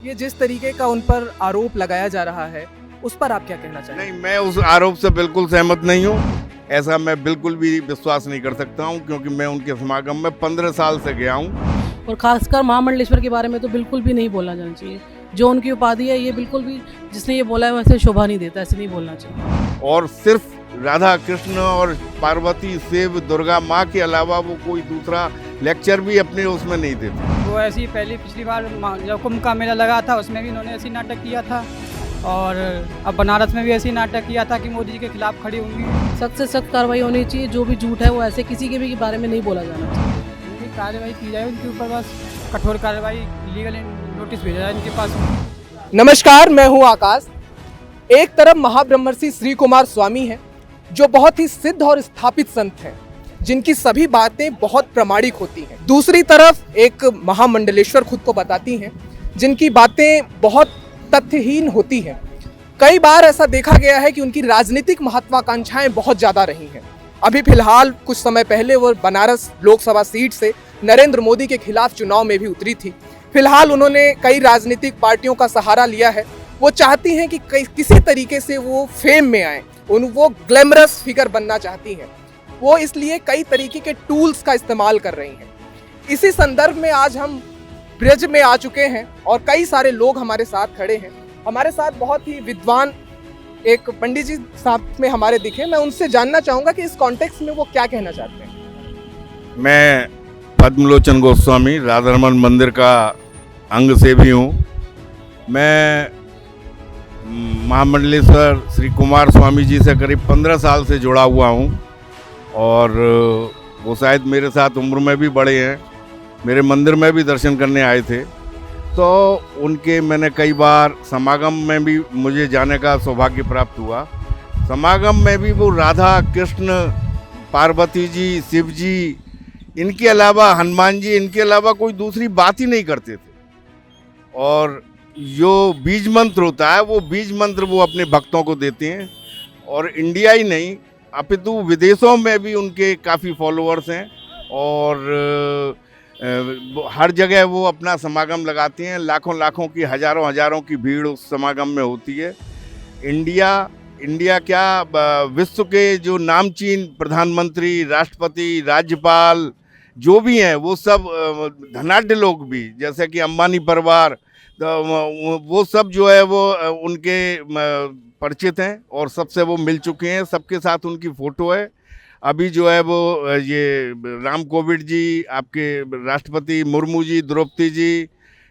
ये जिस तरीके का उन पर आरोप लगाया जा रहा है, उस पर आप क्या कहना चाहेंगे? नहीं, मैं उस आरोप से बिल्कुल सहमत नहीं हूँ। ऐसा मैं बिल्कुल भी विश्वास नहीं कर सकता हूँ, क्योंकि मैं उनके समागम में 15 साल से गया हूँ। और खासकर महामंडलेश्वर के बारे में तो बिल्कुल भी नहीं बोलना जाना चाहिए। जो उनकी उपाधि है, ये बिल्कुल भी जिसने ये बोला है वैसे शोभा नहीं देता, ऐसे नहीं बोलना चाहिए। और सिर्फ राधा कृष्ण और पार्वती शिव दुर्गा माँ के अलावा वो कोई दूसरा लेक्चर भी अपने उसमें नहीं देते। वो ऐसी पहली पिछली बार जब कुंभ का मेला लगा था उसमें भी इन्होंने ऐसी नाटक किया था, और अब बनारस में भी ऐसी नाटक किया था कि मोदी जी के खिलाफ खड़ी होंगी। सख्त से सख्त कार्रवाई होनी चाहिए। जो भी झूठ है वो ऐसे किसी के भी बारे में नहीं बोला जाना चाहिए। उनकी कार्रवाई की जाए, उनके ऊपर बस कठोर कार्रवाई, लीगल नोटिस भेजा जाए इनके पास। नमस्कार, मैं हूं आकाश। एक तरफ महाब्रह्मर्षि श्री कुमार स्वामी हैं, जो बहुत ही सिद्ध और स्थापित संत हैं, जिनकी सभी बातें बहुत प्रामाणिक होती हैं। दूसरी तरफ एक महामंडलेश्वर खुद को बताती हैं, जिनकी बातें बहुत तथ्यहीन होती हैं। कई बार ऐसा देखा गया है कि उनकी राजनीतिक महत्वाकांक्षाएं बहुत ज़्यादा रही हैं। अभी फिलहाल कुछ समय पहले वो बनारस लोकसभा सीट से नरेंद्र मोदी के खिलाफ चुनाव में भी उतरी थी। फिलहाल उन्होंने कई राजनीतिक पार्टियों का सहारा लिया है। वो चाहती हैं कि किसी तरीके से वो फेम में आए, वो ग्लैमरस फिगर बनना चाहती हैं। वो इसलिए कई तरीके के टूल्स का इस्तेमाल कर रही हैं। इसी संदर्भ में आज हम ब्रज में आ चुके हैं और कई सारे लोग हमारे साथ खड़े हैं। हमारे साथ बहुत ही विद्वान एक पंडित जी साथ में हमारे दिखे। मैं उनसे जानना चाहूँगा कि इस कॉन्टेक्स्ट में वो क्या कहना चाहते हैं। मैं पद्मलोचन गोस्वामी राधारमण मंदिर का अंग सेवी हूँ। मैं महामंडलेश्वर श्री कुमार स्वामी जी से करीब 15 साल से जुड़ा हुआ हूँ, और वो शायद मेरे साथ उम्र में भी बड़े हैं। मेरे मंदिर में भी दर्शन करने आए थे, तो उनके मैंने कई बार समागम में भी मुझे जाने का सौभाग्य प्राप्त हुआ। समागम में भी वो राधा कृष्ण पार्वती जी शिव जी, इनके अलावा हनुमान जी, इनके अलावा कोई दूसरी बात ही नहीं करते थे। और जो बीज मंत्र होता है, वो बीज मंत्र वो अपने भक्तों को देते हैं। और इंडिया ही नहीं अपितु विदेशों में भी उनके काफ़ी फॉलोअर्स हैं, और हर जगह वो अपना समागम लगाते हैं। लाखों लाखों की, हजारों हजारों की भीड़ उस समागम में होती है। इंडिया क्या, विश्व के जो नामचीन प्रधानमंत्री, राष्ट्रपति, राज्यपाल जो भी हैं, वो सब धनाढ्य लोग भी, जैसे कि अंबानी परिवार, वो सब जो है वो उनके परिचित हैं और सबसे वो मिल चुके हैं। सबके साथ उनकी फ़ोटो है। अभी जो है वो ये राम कोविंद जी, आपके राष्ट्रपति मुर्मू जी, द्रौपदी जी,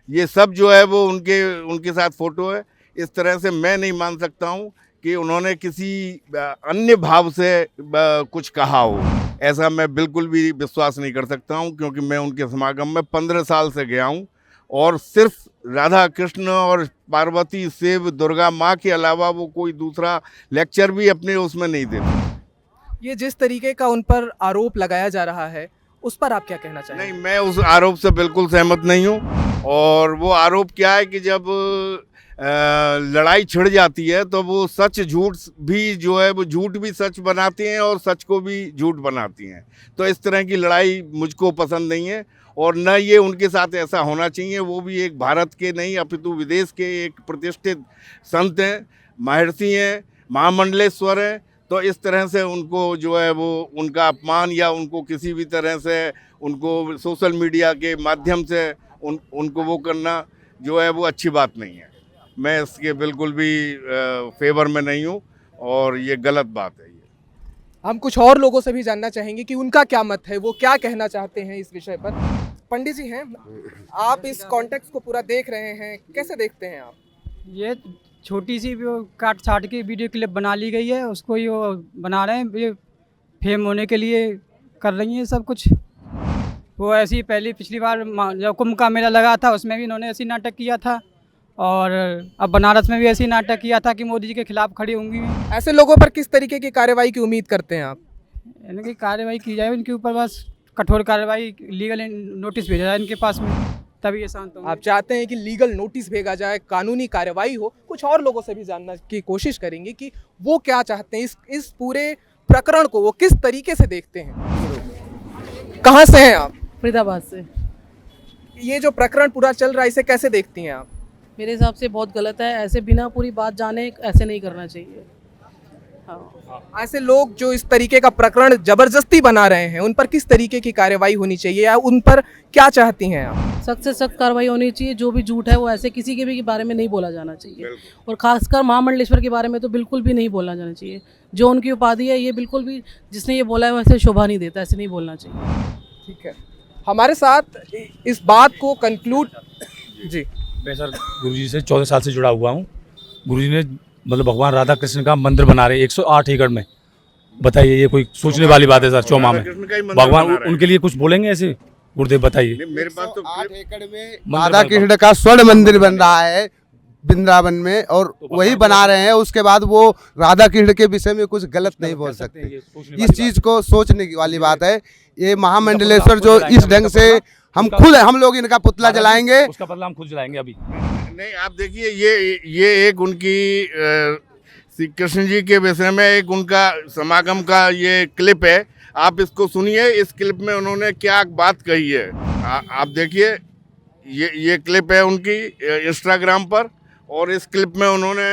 ये सब जो है वो उनके साथ फ़ोटो है। इस तरह से मैं नहीं मान सकता हूँ कि उन्होंने किसी अन्य भाव से कुछ कहा हो। ऐसा मैं बिल्कुल भी विश्वास नहीं कर सकता हूँ, क्योंकि मैं उनके समागम में 15 साल से गया हूँ, और सिर्फ राधा कृष्ण और पार्वती शिव दुर्गा माँ के अलावा वो कोई दूसरा लेक्चर भी अपने उसमें नहीं देते। ये जिस तरीके का उन पर आरोप लगाया जा रहा है, उस पर आप क्या कहना चाहेंगे? नहीं, मैं उस आरोप से बिल्कुल सहमत नहीं हूँ। और वो आरोप क्या है कि जब लड़ाई छिड़ जाती है तो वो सच झूठ भी जो है वो झूठ भी सच बनाते हैं और सच को भी झूठ बनाती हैं। तो इस तरह की लड़ाई मुझको पसंद नहीं है, और न ये उनके साथ ऐसा होना चाहिए। वो भी एक भारत के नहीं अपितु विदेश के एक प्रतिष्ठित संत हैं, महर्षि हैं, महामंडलेश्वर हैं। तो इस तरह से उनको जो है वो उनका अपमान या उनको किसी भी तरह से उनको सोशल मीडिया के माध्यम से उनको वो करना जो है वो अच्छी बात नहीं है। मैं इसके बिल्कुल भी फेवर में नहीं हूँ, और ये गलत बात है। हम कुछ और लोगों से भी जानना चाहेंगे कि उनका क्या मत है, वो क्या कहना चाहते हैं इस विषय पर। पंडित जी हैं, आप इस कॉन्टेक्स्ट को पूरा देख रहे हैं, कैसे देखते हैं आप? ये छोटी सी वो काट छाट के वीडियो क्लिप बना ली गई है, उसको ही वो बना रहे हैं, ये फेम होने के लिए कर रही हैं सब कुछ। वो ऐसी पहली पिछली बार जब कुंभ का मेला लगा था उसमें भी इन्होंने ऐसी नाटक किया था, और अब बनारस में भी ऐसी नाटक किया था कि मोदी जी के खिलाफ खड़ी होंगी। ऐसे लोगों पर किस तरीके की कार्रवाई की उम्मीद करते हैं आप? इनकी कार्रवाई की जाए, उनके ऊपर बस कठोर कार्रवाई, लीगल नोटिस भेजा जाए इनके पास में, तभी ये शांत होंगे। आप चाहते हैं कि लीगल नोटिस भेजा जाए, कानूनी कार्रवाई हो। कुछ और लोगों से भी जानने की कोशिश करेंगे कि वो क्या चाहते हैं, इस पूरे प्रकरण को वो किस तरीके से देखते हैं। कहाँ से हैं आप? फरीदाबाद से। ये जो प्रकरण पूरा चल रहा है, इसे कैसे देखती हैं आप? मेरे हिसाब से बहुत गलत है। ऐसे बिना पूरी बात जाने ऐसे नहीं करना चाहिए। हाँ, ऐसे लोग जो इस तरीके का प्रकरण जबरदस्ती बना रहे हैं उन पर किस तरीके की कार्रवाई होनी चाहिए या उन पर क्या चाहती हैं आप? सख्त से सख्त कार्रवाई होनी चाहिए। जो भी झूठ है वो ऐसे किसी के भी बारे में नहीं बोला जाना चाहिए, और खासकर महामंडलेश्वर के बारे में तो बिल्कुल भी नहीं बोलना जाना चाहिए। जो उनकी उपाधि है ये बिल्कुल भी, जिसने ये बोला है वैसे शोभा नहीं देता, ऐसे नहीं बोलना चाहिए। ठीक है, हमारे साथ इस बात को कंक्लूड जी। मैं सर गुरुजी से 14 साल से जुड़ा हुआ हूँ। गुरुजी ने मतलब भगवान राधा कृष्ण का मंदिर बना रहे 108 एकड़ में। बताइए ये कोई सोचने वाली बात है सर? चौमा में भगवान उनके लिए कुछ बोलेंगे ऐसे? गुरुदेव बताइए। मेरे पास तो 8 एकड़ में राधा कृष्ण का स्वर्ण मंदिर बन रहा है वृंदावन में, और वही बना रहे हैं। उसके बाद वो राधा कृष्ण के विषय में कुछ गलत नहीं बोल सकते। इस चीज को सोचने की वाली बात है। ये महामंडलेश्वर जो इस ढंग से हम लोग इनका पुतला जलाएंगे, उसका बदला हम खुद जलाएंगे अभी। नहीं, आप देखिए ये एक उनकी श्री कृष्ण जी के विषय में एक उनका समागम का ये क्लिप है। आप इसको सुनिए। इस क्लिप में उन्होंने क्या बात कही है आप देखिए। ये क्लिप है उनकी इंस्टाग्राम पर, और इस क्लिप में उन्होंने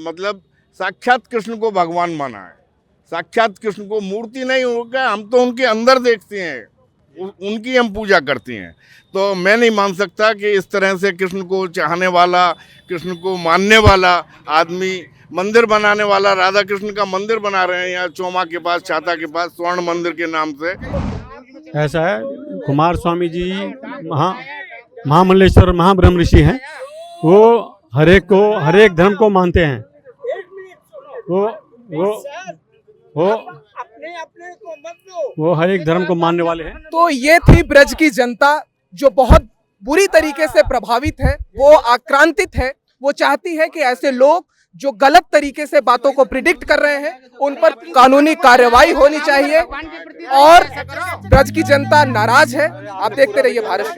मतलब साक्षात कृष्ण को भगवान माना है। साक्षात कृष्ण को मूर्ति नहीं होगा, हम तो उनके अंदर देखते हैं, उनकी हम पूजा करती हैं। तो मैं नहीं मान सकता कि इस तरह से कृष्ण को चाहने वाला, कृष्ण को मानने वाला आदमी मंदिर बनाने वाला, राधा कृष्ण का मंदिर बना रहे हैं यहाँ चौमा के पास, छाता के पास, स्वर्ण मंदिर के नाम से। ऐसा है, कुमार स्वामी जी महामंडलेश्वर महाब्रह्म ऋषि हैं। वो हर एक धर्म को मानते हैं। वो हर एक धर्म को मानने वाले हैं। तो ये थी ब्रज की जनता जो बहुत बुरी तरीके से प्रभावित है, वो आक्रांतित है। वो चाहती है कि ऐसे लोग जो गलत तरीके से बातों को प्रिडिक्ट कर रहे हैं उन पर कानूनी कार्रवाई होनी चाहिए, और ब्रज की जनता नाराज है। आप देखते रहिए भारत।